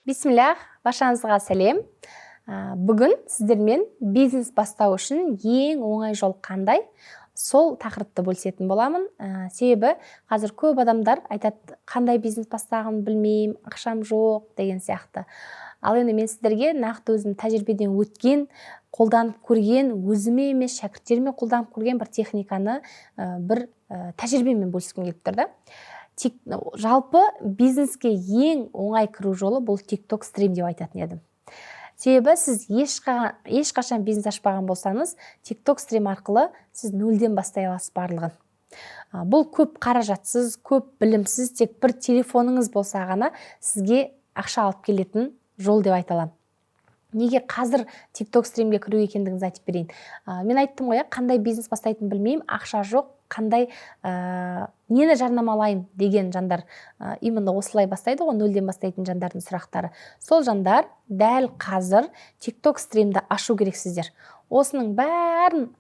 Бисмиллах, баршаңызға сәлем. Бүгін сіздермен бизнес бастау үшін ең оңай жол қандай? Сол тақырыпты бөлісетін боламын. Себебі қазір көп адамдар айтады, қандай бизнес бастағанын білмеймін, ақшам жоқ деген сияқты. Ал енді мен сіздерге нақты өзім тәжірибеден өткен, қолданып көрген, өзіме емес шәкірттеріме қолданып көрген бір техниканы, бір тәжірибемен бөліскім келіп тұр да. Жалпы бизнеске ең оңай кіру жолы бұл TikTok стрим деп айтатын едім. Себебі сіз ешқашан бизнес ашпаған болсаңыз, TikTok стрим арқылы сіз нөлден бастай аласыз барлығын. Бұл көп қаражатсыз, көп білімсіз, тек бір телефоныңыз болса ғана сізге ақша алып келетін жол деп айта аламын. Неге қазір TikTok стримге кіру екендігіңізді айтып берейін. Мен айттым ғой, қандай бизнес бастайтынын білмеймін, ақша жоқ, қандай нені жарнамалайын деген жандар именно осылай бастайды ғой, нөлден бастайтын жандардың сұрақтары. Сол жандар дәл қазір TikTok стримді ашу керексіздер. Осының бәрін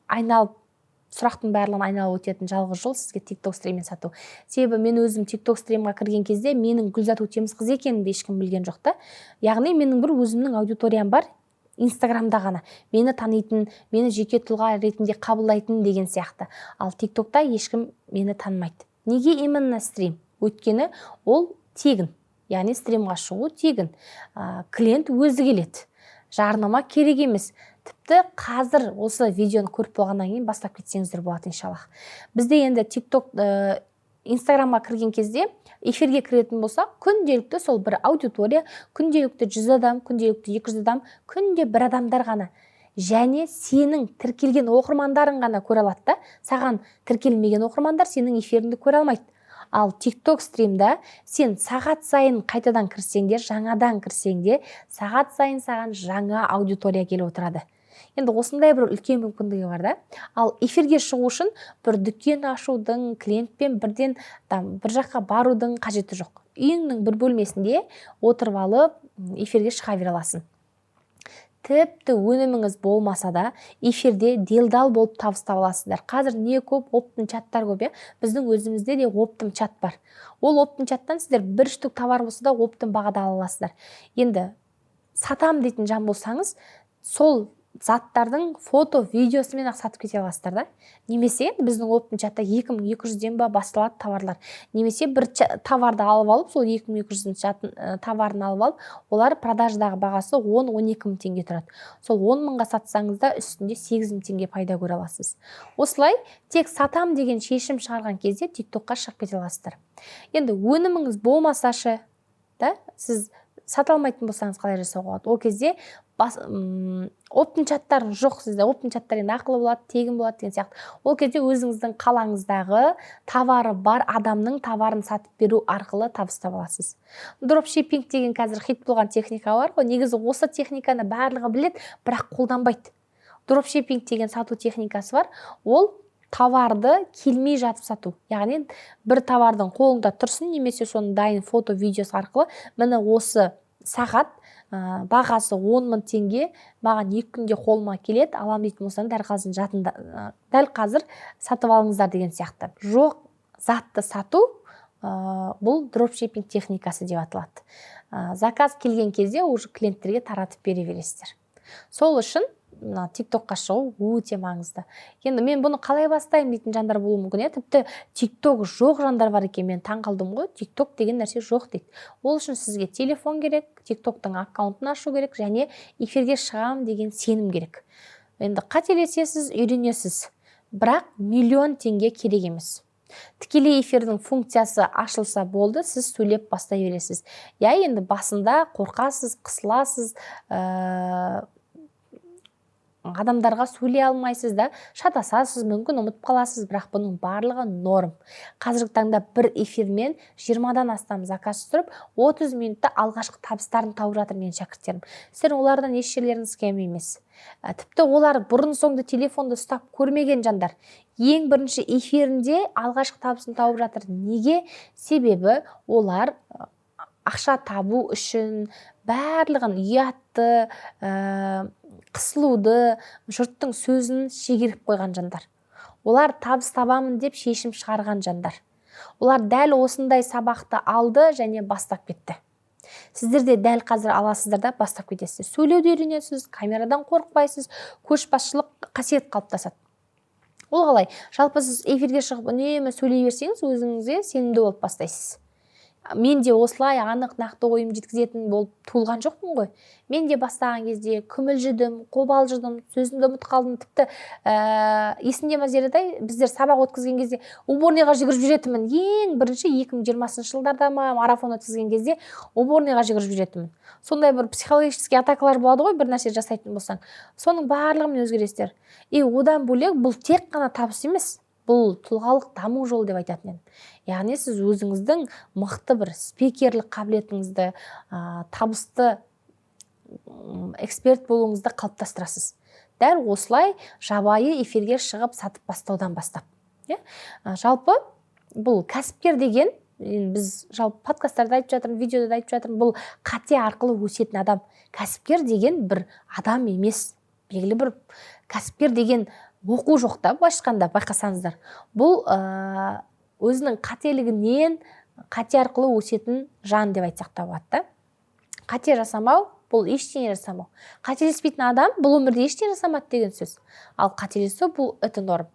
сұрақтың барлығын айналып өтетін жалғыз жол сізге TikTok стриммен сату. Себебі мен өзім TikTok стримға кірген кезде менің Гүлзат Өтемісқызы екенімді ешкім білген жоқ та. Яғни менің бір өзімнің аудиториям бар, Инстаграмда ғана. Мені танитын, мені жеке тұлға ретінде қабылдайтын деген сияқты. Ал TikTokта ешкім мені танымайды. Неге именно стрим? Өйткені ол тегін. Яғни стримға шығу тегін. Клиент өзі келеді. Жарнама керек емес. Тіпті қазір осы видеоны көріп болғаннан кейін бастап кетсеңіздер болады иншаллах. Бізде енді TikTok, Инстаграмға кірген кезде эфирге кіретін болса, күнделікті сол бір аудитория, күнделікті 100 адам, күнделікті 200 адам, күнде бір адамдар ғана. Және сенің тіркелген оқырмандарың ғана көре алады да, саған тіркелмеген оқырмандар сенің эфиріңді көре алмайды. Ал TikTok стримда сен сағат сайын қайтадан кірсеңде, жаңадан кірсеңде, сағат сайын саған жаңа аудитория келіп отырады. Енді осындай бір үлкен мүмкіндігі бар да. Ал эфирге шығу үшін бір дүкен ашудың, клиентпен бірден бір жаққа барудың қажеті жоқ. Үйіңнің бір бөлмесінде отырып алып эфирге шыға бере аласың. Тіпті өніміңіз болмаса да эфирде делдал болып табыстап аласыздар. Қазір не көп, оптын чаттар көп, біздің өзімізде де оптын чат бар. Ол оптын чаттан сіздер бір штук товар болса да оптын бағада ала аласыздар. Енді сатам дейтін жан болсаңыз, сол заттардың фото, видеосымен ақ сатып кете аласыздар да. Немесе біздің оптын чатта 2200-ден ба басталады товарлар. Немесе бір товарды алып алып, сол 2200 товарын алып алып, олар продаждағы бағасы 10-12 мың теңге тұрады. Сол 10 мыңға сатсаңыз да үстінде 8 мың теңге пайда көре аласыз. Осылай тек сатам деген шешім шығарған кезде TikTokқа шығып кете аласыздар. Енді өніміңіз болмасашы, да, сіз сата алмайтын болсаңыз қалай жасауға болады? Ол кезде оптын чаттар жоқ сізде, оптын чаттар енді ақылы болады, тегін болады деген сияқты. Ол кезде өзіңіздің қалаңыздағы товары бар адамның товарын сатып беру арқылы табыстап аласыз. Дропшиппинг деген қазір хит болған техника бар ғой. Негізі осы техниканы барлығы біледі, бірақ қолданбайды. Дропшиппинг деген сату техникасы бар. Ол товарды келмей жатып сату. Яғни бір товардың қолыңда тұрсын, немесе соның дайын фото, видеосы арқылы міне осы сағат бағасы 10 мың теңге, маған 2 күнде қолыма келеді, алам дейтін болсаң дәл қазір сатып алыңыздар деген сияқты. Жоқ затты сату бұл дропшиппинг техникасы деп аталады. Заказ келген кезде уже клиенттерге таратып бере бересіздер. Сол үшін TikTokқа шығу өте маңызды. Енді мен бұны қалай бастаймын дейтін жандар болуы мүмкін. Тіпті TikTok жоқ жандар бар екен, мен таң қалдым ғой. TikTok деген нәрсе жоқ дейді. Ол үшін сізге телефон керек, TikToктың аккаунтын ашу керек және эфирге шығам деген сенім керек. Енді қателесесіз, үйренесіз. Бірақ миллион теңге керек емес. Тікелей эфирдің функциясы ашылса болды, сіз сөйлеп бастай бересіз. Енді басында қорқасыз, қысыласыз, адамдарға сөйлей алмайсыз да, шатасасыз, мүмкін ұмытып қаласыз, бірақ бұның барлығы норм. Қазіргі таңда бір эфирмен 20-дан астам заказ тұрып, 30 минутта алғашқы табыстарын тауып жатыр менің шәкірттерім. Сіздер олардан еш жерлеріңіз кем емес. Тіпті олар бұрын соңды телефонды ұстап көрмеген жандар. Ең бірінші эфирінде алғашқы табысын тауып жатыр. Неге? Себебі олар ақша табу үшін барлығын ұятты, қысылуды, жұрттың сөзін шегеріп қойған жандар. Олар табыс табамын деп шешім шығарған жандар. Олар дәл осындай сабақты алды және бастап кетті. сіздер де дәл қазір аласыздар да бастап кетесіз. Сөйлеуді үйренесіз, камерадан қорықпайсыз, көшбасшылық қасиет қалыптасады. Ол қалай? Жалпы сіз эфирге шығып үнемі сөйлей берсеңіз, өзіңізге сенімді болып бастайсыз. Мен де осылай анық нақты ойым жеткізетін болып туылған жоқпын ғой. Мен де бастаған кезде күмілжідім, қобалжыдым, сөзімді ұмытып қалдым. Тіпті есімде ме Зеретай, біздер сабақ өткізген кезде уборныйға жүгіріп жүретінмін. Ең бірінші 2020 жылдарда ма марафон өткізген кезде уборныйға жүгіріп жүретінмін. Сондай бір психологический атакалар болады ғой, бір нәрсе жасайтын болсаң. Соның барлығымен өзгересіздер. Одан бөлек бұл тек қана табыс емес. Бұл тұлғалық даму жолы деп айтатын едім. Яғни сіз өзіңіздің мықты бір спикерлік қабілетіңізді, табысты эксперт болуыңызды қалыптастырасыз. Дәл осылай жабайы эфирге шығып сатып бастаудан бастап. Жалпы бұл кәсіпкер деген, біз жалпы подкасттарда айтып жатырмын, видеода айтып жатырмын, бұл қате арқылы өсетін адам. Кәсіпкер деген бір адам емес, белгілі бір кәсіпкер деген оқу жоқ та, былайша айтқанда байқасаңыздар. Бұл өзінің қателігінен қате арқылы өсетін жан деп айтсақ та болады. Қате жасамау, бұл ештеңе жасамау. Қателеспейтін адам бұл өмірде ештеңе жасамады деген сөз. Ал қателесу бұл өте норм.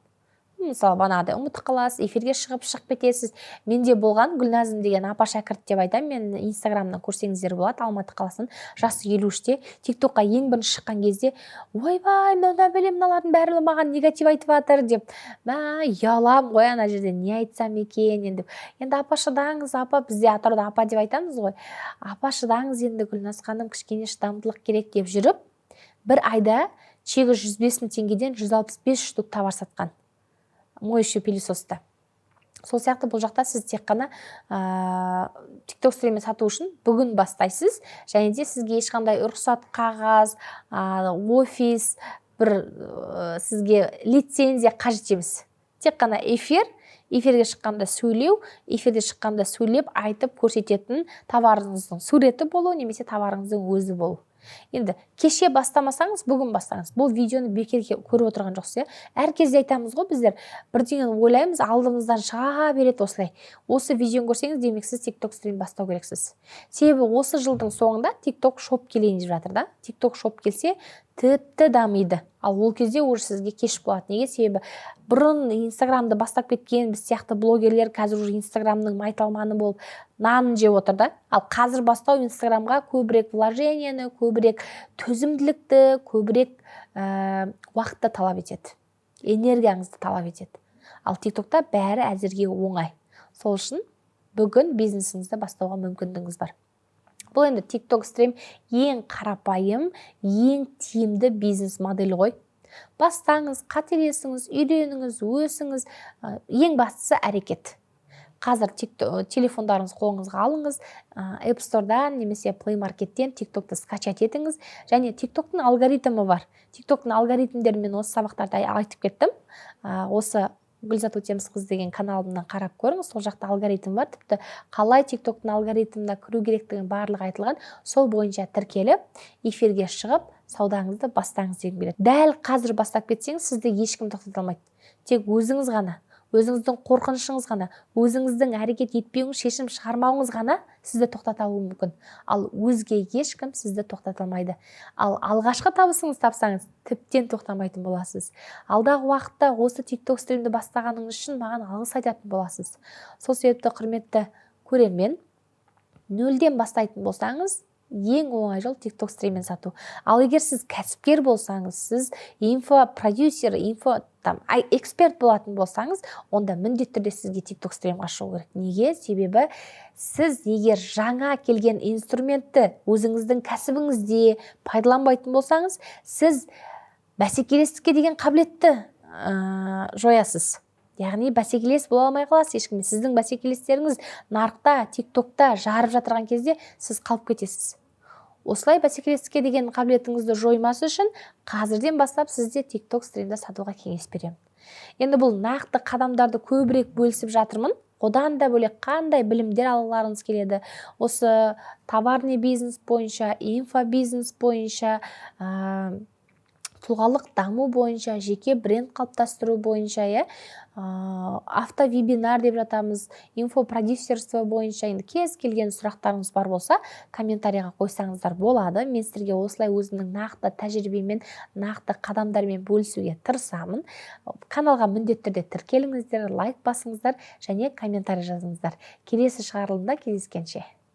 Мысалы, банағыдай ұмытып қаласыз, эфирге шығып кетесіз. Менде болған Гүлназым деген апа шәкірт деп айтамын. Мен инстаграмнан көрсеңіздер болады, Алматы қаласының, жасы 53-те, тиктокқа ең бірінші шыққан кезде, ойбай, мыналардың бәрі маған негатив айтып жатыр деп, ұялам ғой ана жерде, не айтсам екен енді. Енді апа шыдаңыз, апа, бізде Атырауда апа деп айтамыз ғой. Апа шыдаңыз, енді Гүлназ ханым, кішкене шыдамдылық керек деп жүріп, бір айда чегі 105 мың теңгеден 165 штук товар сатқан. Моющий пылесосты. Сол сияқты бұл жақта сіз тек қана TikTok стримін сату үшін бүгін бастайсыз, және де сізге ешқандай рұқсат, қағаз, офис, сізге лицензия қажет емес. Тек қана эфирге шыққанда сөйлеу, эфирде шыққанда сөйлеп, айтып көрсететін товарыңыздың суреті болу, немесе товарыңыздың өзі болу. Енді кеше бастамасаңыз, бүгін бастаңыз. Бұл видеоны бекерге көріп отырған жоқсыз. Әр кезде айтамыз ғой, біздер бірдеңені ойлаймыз, алдымыздан шыға береді осылай. Осы видеоны көрсеңіз, демек сіз TikTok стрим бастау керексіз. Себебі осы жылдың соңында TikTok шоп келейін деп жатыр да. TikTok шоп келсе, тіпті дамиды. Ал ол кезде уже сізге кеш болады. Неге? Себебі бұрын инстаграмды бастап кеткен біз сияқты блогерлер қазір уже инстаграмның майталманы болып нанын жеп отыр да. Ал қазір бастау инстаграмға көбірек вложениені, көбірек төзімділікті, көбірек уақытты талап етеді. Энергияңызды талап етеді. Ал TikTokта бәрі әзірге оңай. Сол үшін бүгін бизнесіңізді бастауға мүмкіндігіңіз бар. Бұл енді TikTok стрим ең қарапайым, ең тиімді бизнес модель ғой. Бастаңыз, қателесіңіз, үйреніңіз, өсіңіз, ең бастысы әрекет. Қазір телефондарыңыз қолыңызға алыңыз, App Store'дан немесе Play Market'тен TikTok'ты скачать етіңіз, және TikTok'тың алгоритмі бар. TikTok'тың алгоритмдерін мен осы сабақтарда айтып кеттім. Осы Гүлзат Өтемісқыз деген каналымнан қарап көріңіз, сол жақта алгоритм бар. Тіпті қалай TikTok'тың алгоритміне кіру керектігін барлығы айтылған, сол бойынша тіркеліп, эфирге шығып, саудаңызды бастаңыз деген келеді. Дәл қазір бастап кетсеңіз, сізді ешкім тоқтата алмайды. Тек өзіңіз ғана, өзіңіздің қорқынышыңыз ғана, өзіңіздің әрекет етпеуіңіз, шешім шығармауыңыз ғана сізді тоқтата алуы мүмкін. Ал өзге ешкім сізді тоқтата алмайды. Ал алғашқы табысыңыз тапсаңыз, тіптен тоқтамайтын боласыз. Алдағы уақытта осы TikTok стримді бастағаныңыз үшін маған алғыс айтатын боласыз. Сол себепті құрметті көрермен, нөлден бастайтын болсаңыз, ең оңай жол TikTok стримін сату. Ал егер сіз кәсіпкер болсаңыз, сіз инфопродюсер, эксперт болатын болсаңыз, онда міндетті түрде сізге TikTok стримға шығу керек. Неге? Себебі сіз егер жаңа келген инструментті өзіңіздің кәсібіңізде пайдаланбайтын болсаңыз, сіз бәсекелестікке деген қабілетті жоясыз. Яғни бәсекелес бола алмай қаласыз ешкіммен. Сіздің бәсекелестеріңіз нарықта, TikTok'та жарып жатырған кезде сіз қалып кетесіз. Осылай бәсекелестікке деген қабілетіңізді жоймас үшін қазірден бастап сізде TikTok стримді сатуға кеңес беремін. Енді бұл нақты қадамдарды көбірек бөлісіп жатырмын. Одан да бөлек қандай білімдер алуларыңыз келеді. Осы товарный бизнес бойынша, инфобизнес бойынша, тұлғалық даму бойынша, жеке бренд қалыптастыру бойынша, автовебинар деп жатамыз, инфопродюсерство бойынша енді кез келген сұрақтарыңыз бар болса, комментарийға қойсаңыздар болады. Мен сіздерге осылай өзімнің нақты тәжірибемен, нақты қадамдармен бөлісуге тырысамын. Каналға міндетті түрде тіркеліңіздер, лайк басыңыздар және комментарий жазыңыздар. Келесі шығарылымда кездескенше.